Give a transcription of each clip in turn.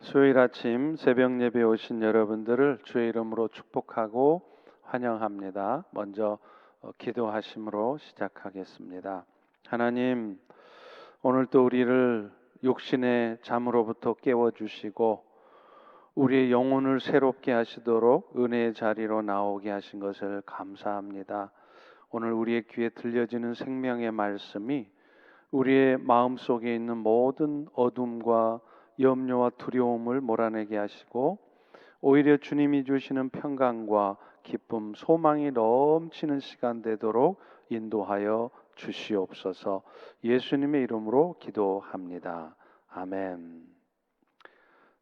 수요일 아침 새벽 예배 오신 여러분들을 주의 이름으로 축복하고 환영합니다. 먼저 기도하심으로 시작하겠습니다. 하나님, 오늘도 우리를 육신의 잠으로부터 깨워주시고 우리의 영혼을 새롭게 하시도록 은혜의 자리로 나오게 하신 것을 감사합니다. 오늘 우리의 귀에 들려지는 생명의 말씀이 우리의 마음속에 있는 모든 어둠과 염려와 두려움을 몰아내게 하시고 오히려 주님이 주시는 평강과 기쁨, 소망이 넘치는 시간 되도록 인도하여 주시옵소서. 예수님의 이름으로 기도합니다. 아멘.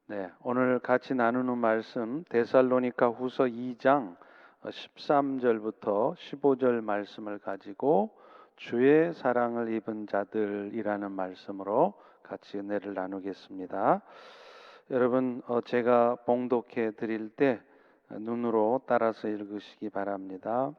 네, 오늘 같이 나누는 말씀 데살로니가 후서 2장 13절부터 15절 말씀을 가지고 주의 사랑을 입은 자들이라는 말씀으로 같이 은혜를 나누겠습니다. 여러분, 제가 봉독해 드릴 때 눈으로 따라서 읽으시기 바랍니다.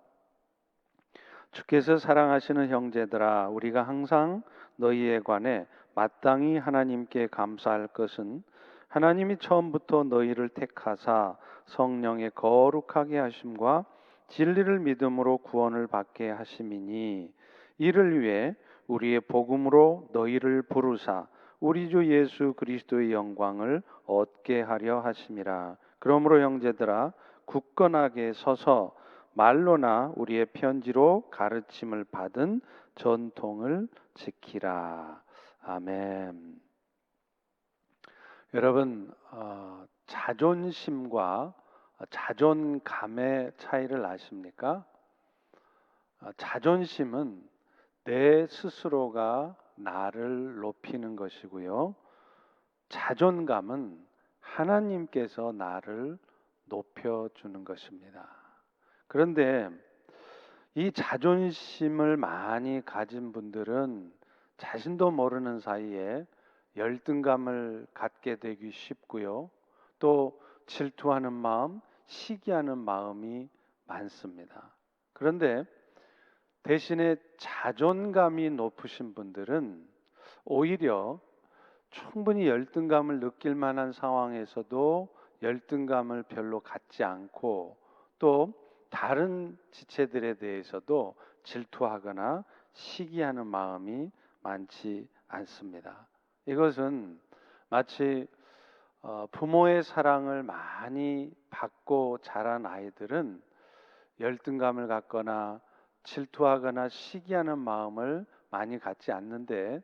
주께서 사랑하시는 형제들아, 우리가 항상 너희에 관해 마땅히 하나님께 감사할 것은 하나님이 처음부터 너희를 택하사 성령의 거룩하게 하심과 진리를 믿음으로 구원을 받게 하심이니, 이를 위해 우리의 복음으로 너희를 부르사 우리 주 예수 그리스도의 영광을 얻게 하려 하심이라. 그러므로 형제들아, 굳건하게 서서 말로나 우리의 편지로 가르침을 받은 전통을 지키라. 아멘. 여러분, 자존심과 자존감의 차이를 아십니까? 자존심은 내 스스로가 나를 높이는 것이고요. 자존감은 하나님께서 나를 높여주는 것입니다. 그런데 이 자존심을 많이 가진 분들은 자신도 모르는 사이에 열등감을 갖게 되기 쉽고요. 또 질투하는 마음, 시기하는 마음이 많습니다. 그런데 대신에 자존감이 높으신 분들은 오히려 충분히 열등감을 느낄 만한 상황에서도 열등감을 별로 갖지 않고 또 다른 지체들에 대해서도 질투하거나 시기하는 마음이 많지 않습니다. 이것은 마치 부모의 사랑을 많이 받고 자란 아이들은 열등감을 갖거나 질투하거나 시기하는 마음을 많이 갖지 않는데,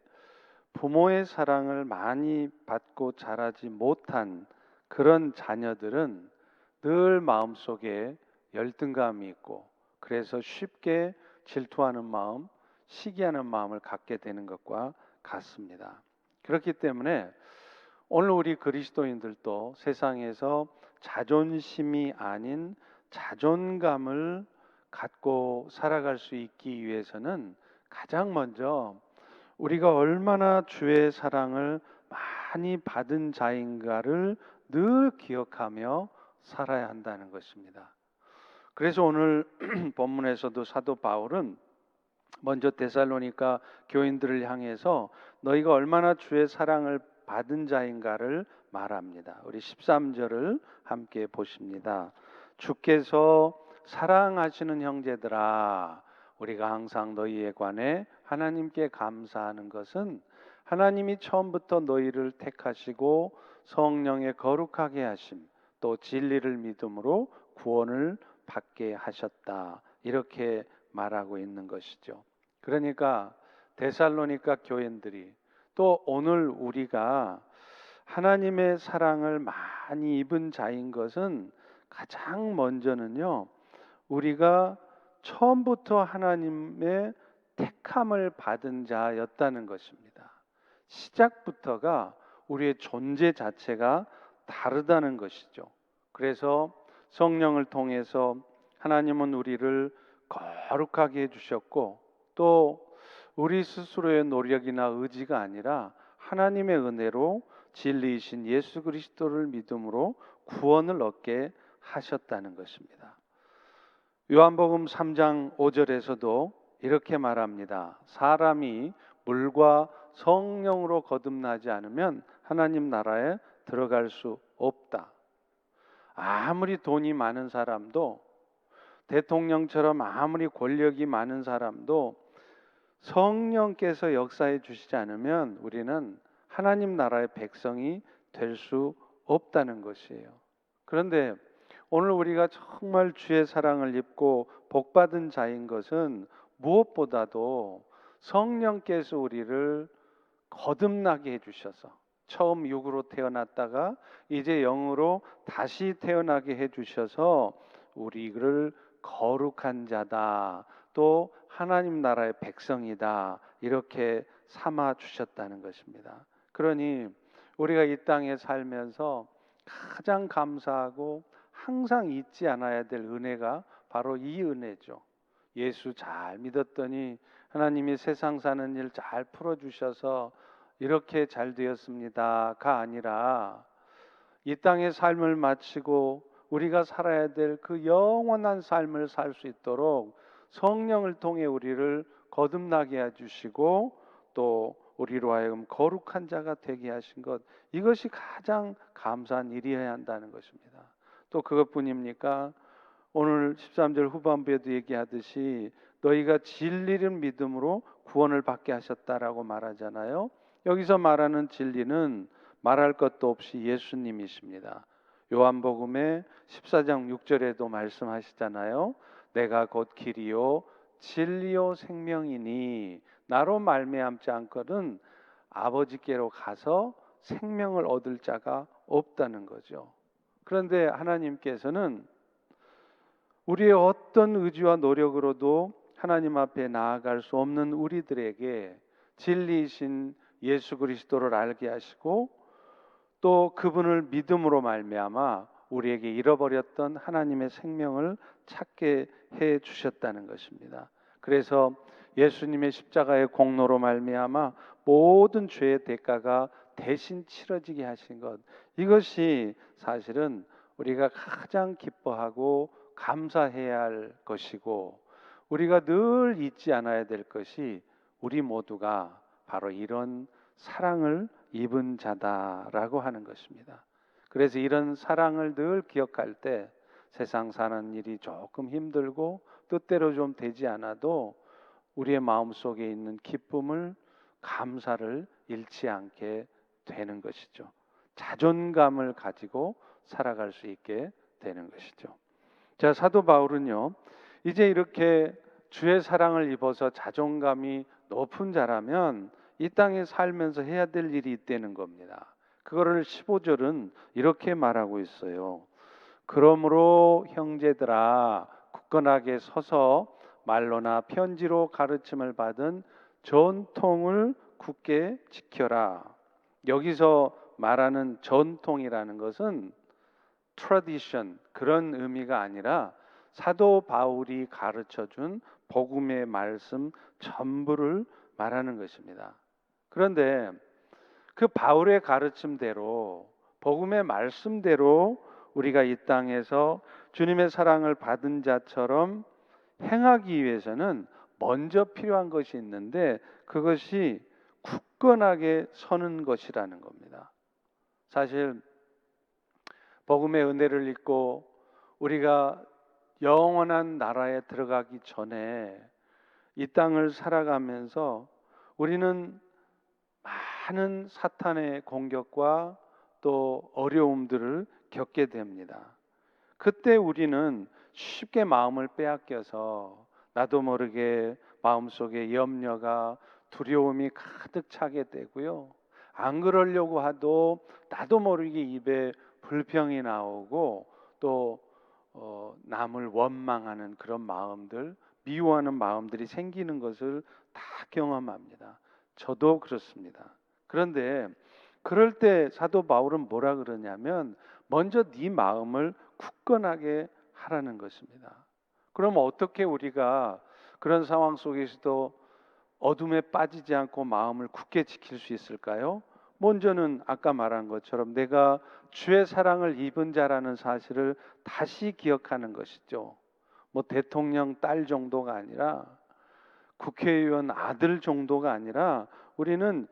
부모의 사랑을 많이 받고 자라지 못한 그런 자녀들은 늘 마음속에 열등감이 있고 그래서 쉽게 질투하는 마음, 시기하는 마음을 갖게 되는 것과 같습니다. 그렇기 때문에 오늘 우리 그리스도인들도 세상에서 자존심이 아닌 자존감을 갖고 살아갈 수 있기 위해서는 가장 먼저 우리가 얼마나 주의 사랑을 많이 받은 자인가를 늘 기억하며 살아야 한다는 것입니다. 그래서 오늘 본문에서도 사도 바울은 먼저 데살로니가 교인들을 향해서 너희가 얼마나 주의 사랑을 받은 자인가를 말합니다. 우리 13절을 함께 보십니다. 주께서 사랑하시는 형제들아, 우리가 항상 너희에 관해 하나님께 감사하는 것은 하나님이 처음부터 너희를 택하시고 성령의 거룩하게 하심, 또 진리를 믿음으로 구원을 받게 하셨다. 이렇게 말하고 있는 것이죠. 그러니까 데살로니가 교인들이 또 오늘 우리가 하나님의 사랑을 많이 입은 자인 것은 가장 먼저는요, 우리가 처음부터 하나님의 택함을 받은 자였다는 것입니다. 시작부터가 우리의 존재 자체가 다르다는 것이죠. 그래서 성령을 통해서 하나님은 우리를 거룩하게 해주셨고 또 우리 스스로의 노력이나 의지가 아니라 하나님의 은혜로 진리이신 예수 그리스도를 믿음으로 구원을 얻게 하셨다는 것입니다. 요한복음 3장 5절에서도 이렇게 말합니다. 사람이 물과 성령으로 거듭나지 않으면 하나님 나라에 들어갈 수 없다. 아무리 돈이 많은 사람도, 대통령처럼 아무리 권력이 많은 사람도 성령께서 역사해 주시지 않으면 우리는 하나님 나라의 백성이 될 수 없다는 것이에요. 그런데 오늘 우리가 정말 주의 사랑을 입고 복받은 자인 것은 무엇보다도 성령께서 우리를 거듭나게 해주셔서, 처음 육으로 태어났다가 이제 영으로 다시 태어나게 해주셔서 우리를 거룩한 자다, 또 하나님 나라의 백성이다, 이렇게 삼아 주셨다는 것입니다. 그러니 우리가 이 땅에 살면서 가장 감사하고 항상 잊지 않아야 될 은혜가 바로 이 은혜죠. 예수 잘 믿었더니 하나님이 세상 사는 일 잘 풀어주셔서 이렇게 잘 되었습니다가 아니라 이 땅의 삶을 마치고 우리가 살아야 될 그 영원한 삶을 살 수 있도록 성령을 통해 우리를 거듭나게 해주시고 또 우리로 하여금 거룩한 자가 되게 하신 것, 이것이 가장 감사한 일이어야 한다는 것입니다. 또 그것뿐입니까? 오늘 13절 후반부에도 얘기하듯이 너희가 진리를 믿음으로 구원을 받게 하셨다라고 말하잖아요. 여기서 말하는 진리는 말할 것도 없이 예수님이십니다. 요한복음의 14장 6절에도 말씀하시잖아요. 내가 곧 길이요 진리요 생명이니 나로 말미암지 않거든 아버지께로 가서 생명을 얻을 자가 없다는 거죠. 그런데 하나님께서는 우리의 어떤 의지와 노력으로도 하나님 앞에 나아갈 수 없는 우리들에게 진리이신 예수 그리스도를 알게 하시고 또 그분을 믿음으로 말미암아 우리에게 잃어버렸던 하나님의 생명을 찾게 해 주셨다는 것입니다. 그래서 예수님의 십자가의 공로로 말미암아 모든 죄의 대가가 대신 치러지게 하신 것, 이것이 사실은 우리가 가장 기뻐하고 감사해야 할 것이고, 우리가 늘 잊지 않아야 될 것이 우리 모두가 바로 이런 사랑을 입은 자다라고 하는 것입니다. 그래서 이런 사랑을 늘 기억할 때 세상 사는 일이 조금 힘들고 뜻대로 좀 되지 않아도 우리의 마음속에 있는 기쁨을, 감사를 잃지 않게 되는 것이죠. 자존감을 가지고 살아갈 수 있게 되는 것이죠. 자, 사도 바울은요, 이제 이렇게 주의 사랑을 입어서 자존감이 높은 자라면 이 땅에 살면서 해야 될 일이 있다는 겁니다. 그거를 15절은 이렇게 말하고 있어요. 그러므로 형제들아 굳건하게 서서 말로나 편지로 가르침을 받은 전통을 굳게 지켜라. 여기서 말하는 전통이라는 것은 tradition, 그런 의미가 아니라 사도 바울이 가르쳐준 복음의 말씀 전부를 말하는 것입니다. 그런데 그 바울의 가르침대로, 복음의 말씀대로 우리가 이 땅에서 주님의 사랑을 받은 자처럼 행하기 위해서는 먼저 필요한 것이 있는데 그것이 굳건하게 서는 것이라는 겁니다. 사실 복음의 은혜를 입고 우리가 영원한 나라에 들어가기 전에 이 땅을 살아가면서 우리는 많은 사탄의 공격과 또 어려움들을 겪게 됩니다. 그때 우리는 쉽게 마음을 빼앗겨서 나도 모르게 마음속에 염려가, 두려움이 가득 차게 되고요. 안 그러려고 해도 나도 모르게 입에 불평이 나오고 또 남을 원망하는 그런 마음들, 미워하는 마음들이 생기는 것을 다 경험합니다. 저도 그렇습니다. 그런데 그럴 때 사도 바울은 뭐라 그러냐면 먼저 네 마음을 굳건하게 하라는 것입니다. 그럼 어떻게 우리가 그런 상황 속에서도 어둠에 빠지지 않고 마음을 굳게 지킬 수 있을까요? 먼저는 아까 말한 것처럼 내가 주의 사랑을 입은 자라는 사실을 다시 기억하는 것이죠. 뭐 대통령 딸 정도가 아니라 국회의원 아들 정도가 아니라 우리는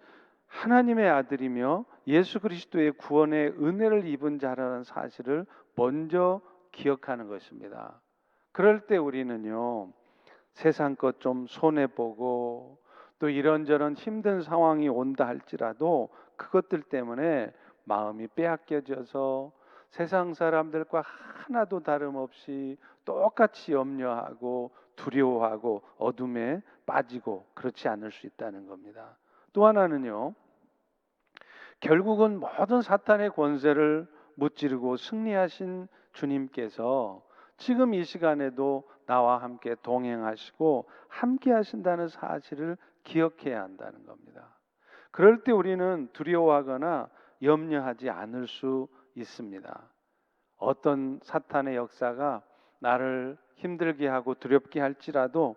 하나님의 아들이며 예수 그리스도의 구원의 은혜를 입은 자라는 사실을 먼저 기억하는 것입니다. 그럴 때 우리는요, 세상 것 좀 손해보고 또 이런저런 힘든 상황이 온다 할지라도 그것들 때문에 마음이 빼앗겨져서 세상 사람들과 하나도 다름없이 똑같이 염려하고 두려워하고 어둠에 빠지고 그렇지 않을 수 있다는 겁니다. 또 하나는요, 결국은 모든 사탄의 권세를 무찌르고 승리하신 주님께서 지금 이 시간에도 나와 함께 동행하시고 함께 하신다는 사실을 기억해야 한다는 겁니다. 그럴 때 우리는 두려워하거나 염려하지 않을 수 있습니다. 어떤 사탄의 역사가 나를 힘들게 하고 두렵게 할지라도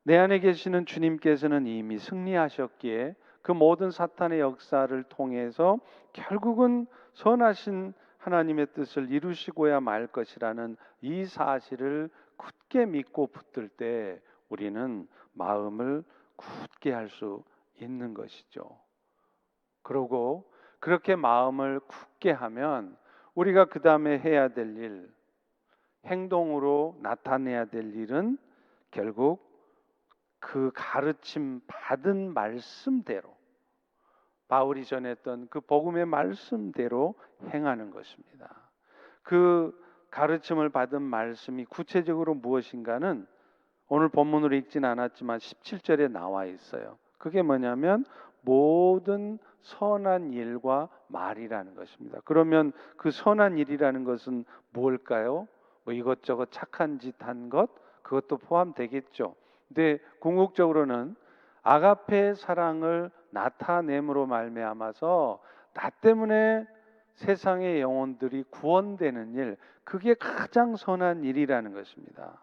내 안에 계시는 주님께서는 이미 승리하셨기에 그 모든 사탄의 역사를 통해서 결국은 선하신 하나님의 뜻을 이루시고야 말 것이라는 이 사실을 굳게 믿고 붙들 때 우리는 마음을 굳게 할 수 있는 것이죠. 그러고 그렇게 마음을 굳게 하면 우리가 그 다음에 해야 될 일, 행동으로 나타내야 될 일은 결국 그 가르침 받은 말씀대로, 바울이 전했던 그 복음의 말씀대로 행하는 것입니다. 그 가르침을 받은 말씀이 구체적으로 무엇인가는 오늘 본문으로 읽진 않았지만 17절에 나와 있어요. 그게 뭐냐면 모든 선한 일과 말이라는 것입니다. 그러면 그 선한 일이라는 것은 무엇일까요? 뭐 이것저것 착한 짓 한 것, 그것도 포함되겠죠. 근데 궁극적으로는 아가페의 사랑을 나타냄으로 말미암아서 나 때문에 세상의 영혼들이 구원되는 일, 그게 가장 선한 일이라는 것입니다.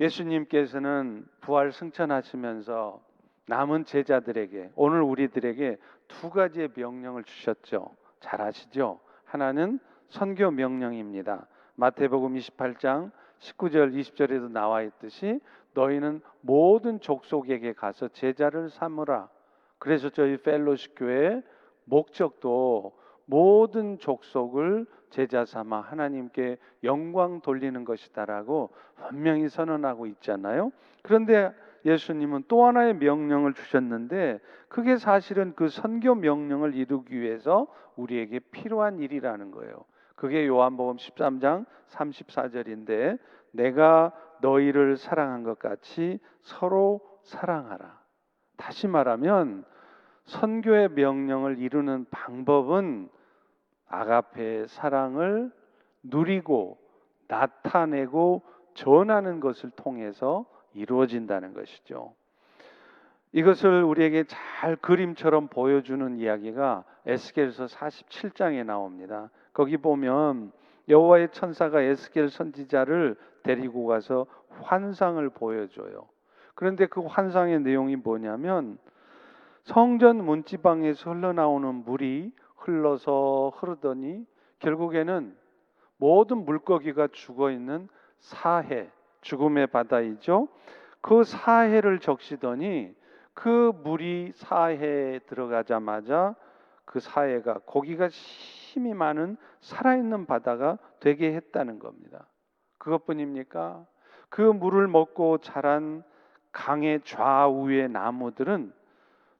예수님께서는 부활 승천하시면서 남은 제자들에게, 오늘 우리들에게 두 가지의 명령을 주셨죠. 잘 아시죠? 하나는 선교 명령입니다. 마태복음 28장 19절 20절에도 나와 있듯이 너희는 모든 족속에게 가서 제자를 삼으라. 그래서 저희 펠로십 교회의 목적도 모든 족속을 제자 삼아 하나님께 영광 돌리는 것이다라고 분명히 선언하고 있잖아요. 그런데 예수님은 또 하나의 명령을 주셨는데 그게 사실은 그 선교 명령을 이루기 위해서 우리에게 필요한 일이라는 거예요. 그게 요한복음 13장 34절인데 내가 너희를 사랑한 것 같이 서로 사랑하라. 다시 말하면 선교의 명령을 이루는 방법은 아가페의 사랑을 누리고 나타내고 전하는 것을 통해서 이루어진다는 것이죠. 이것을 우리에게 잘 그림처럼 보여주는 이야기가 에스겔서 47장에 나옵니다. 거기 보면 여호와의 천사가 에스겔 선지자를 데리고 가서 환상을 보여줘요. 그런데 그 환상의 내용이 뭐냐면 성전 문지방에서 흘러나오는 물이 흘러서 흐르더니 결국에는 모든 물고기가 죽어있는 사해, 죽음의 바다이죠. 그 사해를 적시더니 그 물이 사해에 들어가자마자 그 사해가 고기가 힘이 많은 살아있는 바다가 되게 했다는 겁니다. 그것뿐입니까? 그 물을 먹고 자란 강의 좌우의 나무들은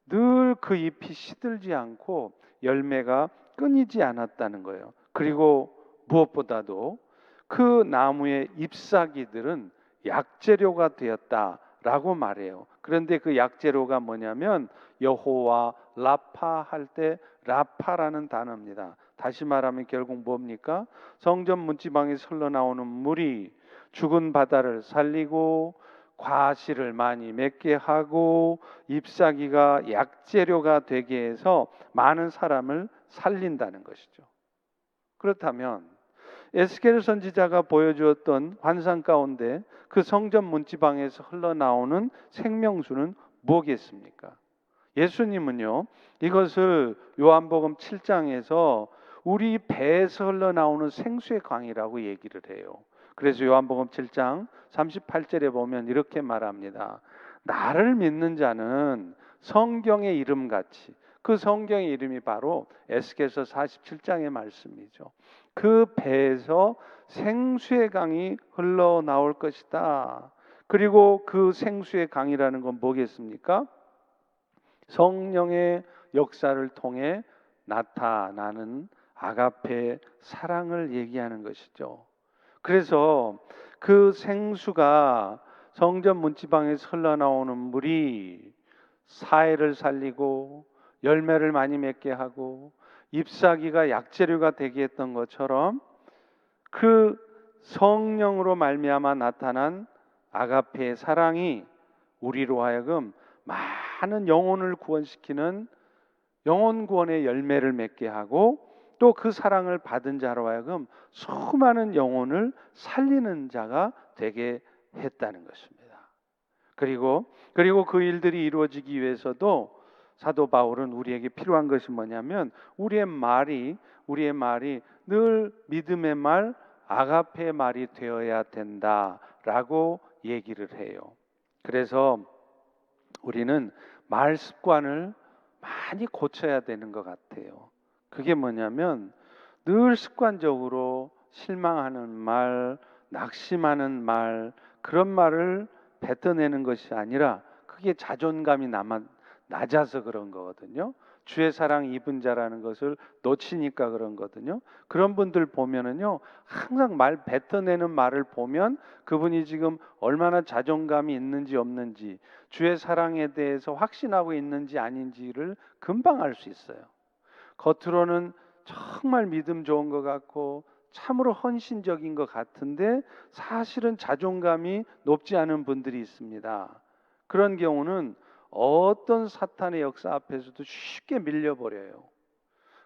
늘 그 잎이 시들지 않고 열매가 끊이지 않았다는 거예요. 그리고 무엇보다도 그 나무의 잎사귀들은 약재료가 되었다라고 말해요. 그런데 그 약재료가 뭐냐면 여호와 라파 할 때 라파라는 단어입니다. 다시 말하면 결국 뭡니까? 성전 문지방에서 흘러나오는 물이 죽은 바다를 살리고 과실을 많이 맺게 하고 잎사귀가 약재료가 되게 해서 많은 사람을 살린다는 것이죠. 그렇다면 에스겔 선지자가 보여주었던 환상 가운데 그 성전 문지방에서 흘러나오는 생명수는 뭐겠습니까? 예수님은요, 이것을 요한복음 7장에서 우리 배에서 흘러나오는 생수의 강이라고 얘기를 해요. 그래서 요한복음 7장 38절에 보면 이렇게 말합니다. 나를 믿는 자는 성경의 이름같이 그 성경의 이름이 바로 에스겔서 47장의 말씀이죠. 그 배에서 생수의 강이 흘러나올 것이다. 그리고 그 생수의 강이라는 건 뭐겠습니까? 성령의 역사를 통해 나타나는 아가페의 사랑을 얘기하는 것이죠. 그래서 그 생수가 성전 문지방에서 흘러나오는 물이 사해를 살리고 열매를 많이 맺게 하고 잎사귀가 약재료가 되게 했던 것처럼 그 성령으로 말미암아 나타난 아가페의 사랑이 우리로 하여금 많은 영혼을 구원시키는 영혼 구원의 열매를 맺게 하고 또 그 사랑을 받은 자로 하여금 수많은 영혼을 살리는 자가 되게 했다는 것입니다. 그리고 그 일들이 이루어지기 위해서도 사도 바울은 우리에게 필요한 것이 뭐냐면 우리의 말이 늘 믿음의 말, 아가페의 말이 되어야 된다라고 얘기를 해요. 그래서 우리는 말 습관을 많이 고쳐야 되는 것 같아요. 그게 뭐냐면 늘 습관적으로 실망하는 말, 낙심하는 말, 그런 말을 뱉어내는 것이 아니라 그게 자존감이 낮아서 그런 거거든요. 주의 사랑 입은 자라는 것을 놓치니까 그런 거거든요. 그런 분들 보면은요, 항상 말 뱉어내는 말을 보면 그분이 지금 얼마나 자존감이 있는지 없는지, 주의 사랑에 대해서 확신하고 있는지 아닌지를 금방 알 수 있어요. 겉으로는 정말 믿음 좋은 것 같고 참으로 헌신적인 것 같은데 사실은 자존감이 높지 않은 분들이 있습니다. 그런 경우는 어떤 사탄의 역사 앞에서도 쉽게 밀려버려요.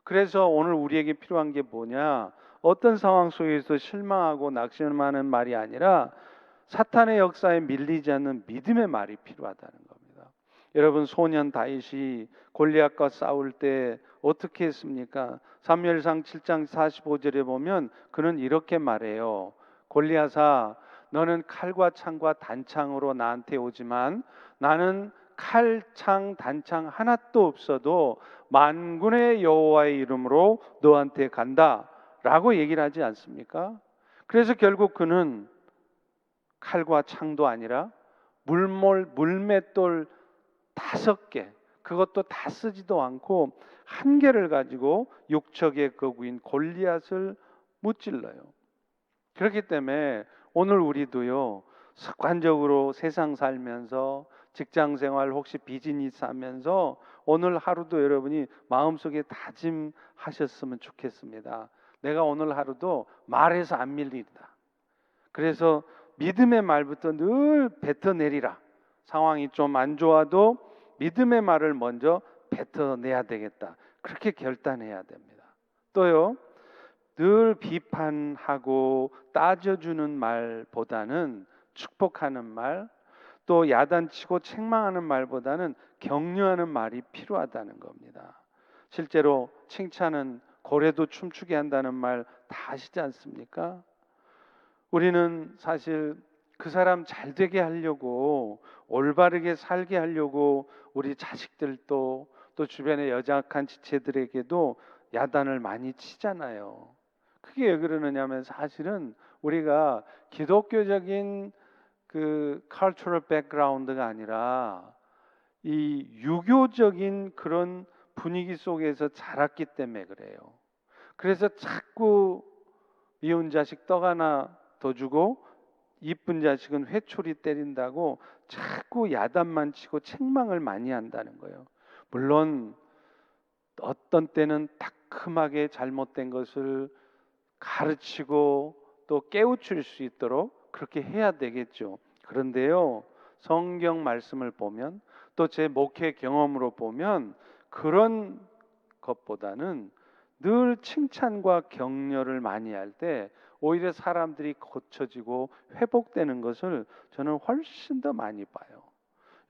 그래서 오늘 우리에게 필요한 게 뭐냐? 어떤 상황 속에서 실망하고 낙심하는 말이 아니라 사탄의 역사에 밀리지 않는 믿음의 말이 필요하다는 겁니다. 여러분, 소년 다윗이 골리앗과 싸울 때 어떻게 했습니까? 사무엘상 7장 45절에 보면 그는 이렇게 말해요. 골리앗아, 너는 칼과 창과 단창으로 나한테 오지만 나는 칼, 창, 단창 하나도 없어도 만군의 여호와의 이름으로 너한테 간다라고 얘기를 하지 않습니까? 그래서 결국 그는 칼과 창도 아니라 물맷돌 5개, 그것도 다 쓰지도 않고 한 개를 가지고 육척의 거구인 골리앗을 무찔러요. 그렇기 때문에 오늘 우리도요, 습관적으로 세상 살면서 직장 생활 혹시 비즈니스 하면서 오늘 하루도 여러분이 마음속에 다짐하셨으면 좋겠습니다. 내가 오늘 하루도 말해서 안 밀린다. 그래서 믿음의 말부터 늘 뱉어내리라. 상황이 좀 안 좋아도 믿음의 말을 먼저 뱉어내야 되겠다. 그렇게 결단해야 됩니다. 또요, 늘 비판하고 따져주는 말보다는 축복하는 말, 또 야단치고 책망하는 말보다는 격려하는 말이 필요하다는 겁니다. 실제로 칭찬은 고래도 춤추게 한다는 말 다 아시지 않습니까? 우리는 사실 그 사람 잘 되게 하려고, 올바르게 살게 하려고 우리 자식들도 또 주변의 연약한 지체들에게도 야단을 많이 치잖아요. 그게 왜 그러느냐면 사실은 우리가 기독교적인 그 cultural background가 아니라 이 유교적인 그런 분위기 속에서 자랐기 때문에 그래요. 그래서 자꾸 미운 자식 떡 하나 더 주고 이쁜 자식은 회초리 때린다고 자꾸 야단만 치고 책망을 많이 한다는 거예요. 물론 어떤 때는 따끔하게 잘못된 것을 가르치고 또 깨우칠 수 있도록 그렇게 해야 되겠죠. 그런데요, 성경 말씀을 보면 또 제 목회 경험으로 보면 그런 것보다는 늘 칭찬과 격려를 많이 할 때 오히려 사람들이 고쳐지고 회복되는 것을 저는 훨씬 더 많이 봐요.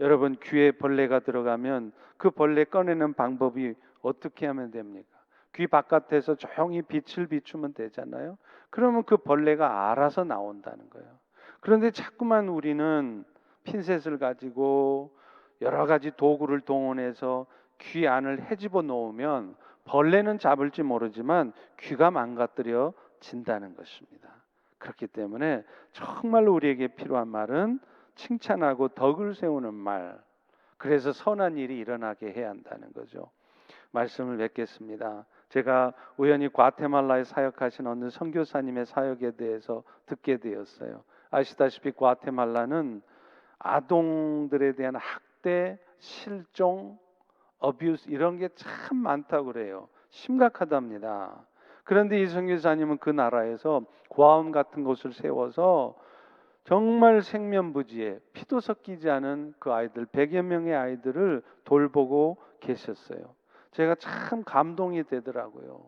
여러분, 귀에 벌레가 들어가면 그 벌레 꺼내는 방법이 어떻게 하면 됩니까? 귀 바깥에서 조용히 빛을 비추면 되잖아요. 그러면 그 벌레가 알아서 나온다는 거예요. 그런데 자꾸만 우리는 핀셋을 가지고 여러 가지 도구를 동원해서 귀 안을 헤집어 놓으면 벌레는 잡을지 모르지만 귀가 망가뜨려진다는 것입니다. 그렇기 때문에 정말로 우리에게 필요한 말은 칭찬하고 덕을 세우는 말, 그래서 선한 일이 일어나게 해야 한다는 거죠. 말씀을 맺겠습니다. 제가 우연히 과테말라에 사역하신 어느 선교사님의 사역에 대해서 듣게 되었어요. 아시다시피 과테말라는 아동들에 대한 학대, 실종, 어뷰스 이런 게 참 많다고 그래요. 심각하답니다. 그런데 이 선교사님은 그 나라에서 고아원 같은 곳을 세워서 정말 생면부지에 피도 섞이지 않은 그 아이들 100여 명의 아이들을 돌보고 계셨어요. 제가 참 감동이 되더라고요.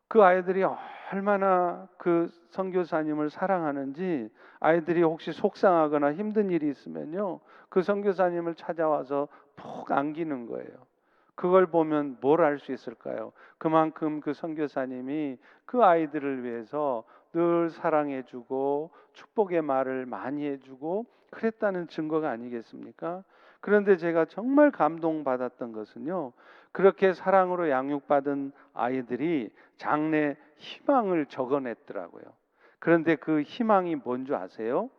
그 아이들이 얼마나 그 선교사님을 사랑하는지, 아이들이 혹시 속상하거나 힘든 일이 있으면요, 그 선교사님을 찾아와서 푹 안기는 거예요. 그걸 보면 뭘 알 수 있을까요? 그만큼 그 선교사님이 그 아이들을 위해서 늘 사랑해주고 축복의 말을 많이 해주고 그랬다는 증거가 아니겠습니까? 그런데 제가 정말 감동받았던 것은요, 그렇게 사랑으로 양육받은 아이들이 장래 희망을 적어냈더라고요. 그런데 그 희망이 뭔 줄 아세요?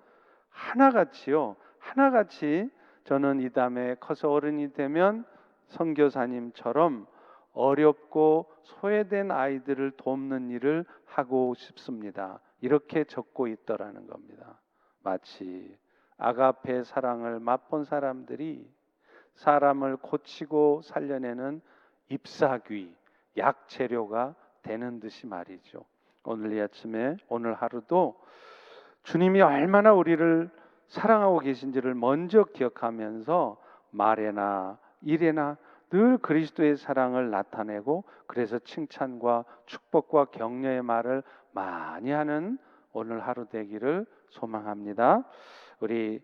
하나같이 저는 이 다음에 커서 어른이 되면 선교사님처럼 어렵고 소외된 아이들을 돕는 일을 하고 싶습니다. 이렇게 적고 있더라는 겁니다. 마치 아가페 사랑을 맛본 사람들이 사람을 고치고 살려내는 잎사귀, 약재료가 되는 듯이 말이죠. 오늘 이 아침에, 오늘 하루도 주님이 얼마나 우리를 사랑하고 계신지를 먼저 기억하면서 말에나 일에나 늘 그리스도의 사랑을 나타내고, 그래서 칭찬과 축복과 격려의 말을 많이 하는 오늘 하루 되기를 소망합니다. 우리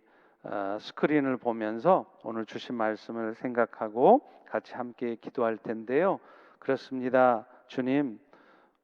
스크린을 보면서 오늘 주신 말씀을 생각하고 같이 함께 기도할 텐데요. 그렇습니다. 주님,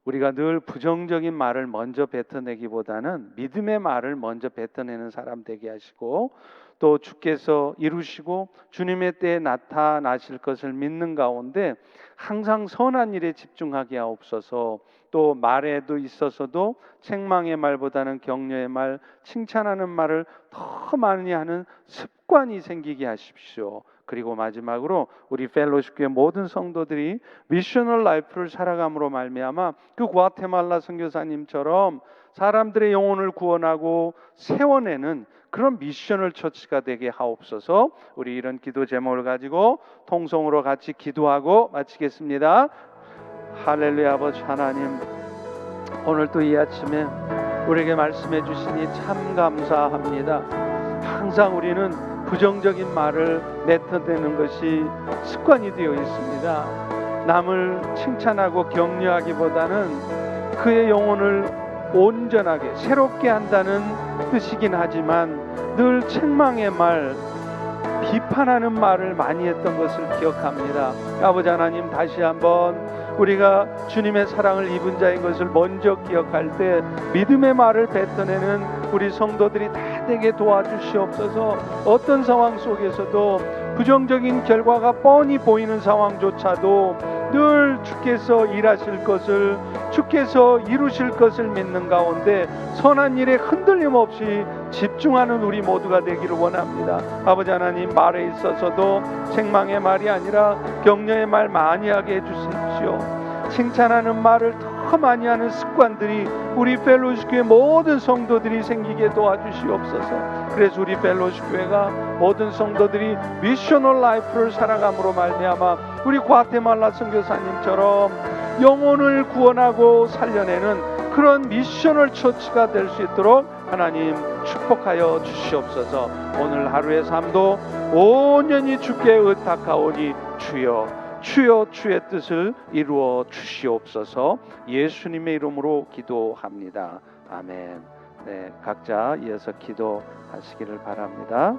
우리가 늘 부정적인 말을 먼저 뱉어내기보다는 믿음의 말을 먼저 뱉어내는 사람 되게 하시고, 또 주께서 이루시고 주님의 때에 나타나실 것을 믿는 가운데 항상 선한 일에 집중하게 하옵소서. 또 말에도 있어서도 책망의 말보다는 격려의 말, 칭찬하는 말을 더 많이 하는 습관이 생기게 하십시오. 그리고 마지막으로 우리 펠로십 교회 모든 성도들이 미셔널 라이프를 살아감으로 말미암아 그 과테말라 선교사님처럼 사람들의 영혼을 구원하고 세워내는 그런 미셔널 처치가 되게 하옵소서. 우리 이런 기도 제목을 가지고 통성으로 같이 기도하고 마치겠습니다. 할렐루야. 아버지 하나님, 오늘 또 이 아침에 우리에게 말씀해 주시니 참 감사합니다. 항상 우리는 부정적인 말을 뱉어대는 것이 습관이 되어 있습니다. 남을 칭찬하고 격려하기보다는 그의 영혼을 온전하게 새롭게 한다는 뜻이긴 하지만 늘 책망의 말, 비판하는 말을 많이 했던 것을 기억합니다. 아버지 하나님, 다시 한번 우리가 주님의 사랑을 입은 자인 것을 먼저 기억할 때 믿음의 말을 뱉어내는 우리 성도들이 다 되게 도와주시옵소서. 어떤 상황 속에서도 부정적인 결과가 뻔히 보이는 상황조차도 늘 주께서 일하실 것을, 주께서 이루실 것을 믿는 가운데 선한 일에 흔들림 없이 집중하는 우리 모두가 되기를 원합니다. 아버지 하나님, 말에 있어서도 책망의 말이 아니라 격려의 말 많이 하게 해주십시오. 칭찬하는 말을 더 많이 하는 습관들이 우리 펠로십 교회 모든 성도들이 생기게 도와주시옵소서. 그래서 우리 펠로십 교회가 모든 성도들이 미셔널 라이프를 살아감으로 말미암아 우리 과테말라 선교사님처럼 영혼을 구원하고 살려내는 그런 미셔널 처치가 될 수 있도록 하나님 축복하여 주시옵소서. 오늘 하루의 삶도 온전히 주께 의탁하오니 주여 주의 뜻을 이루어 주시옵소서. 예수님의 이름으로 기도합니다. 아멘. 네, 각자 이어서 기도하시기를 바랍니다.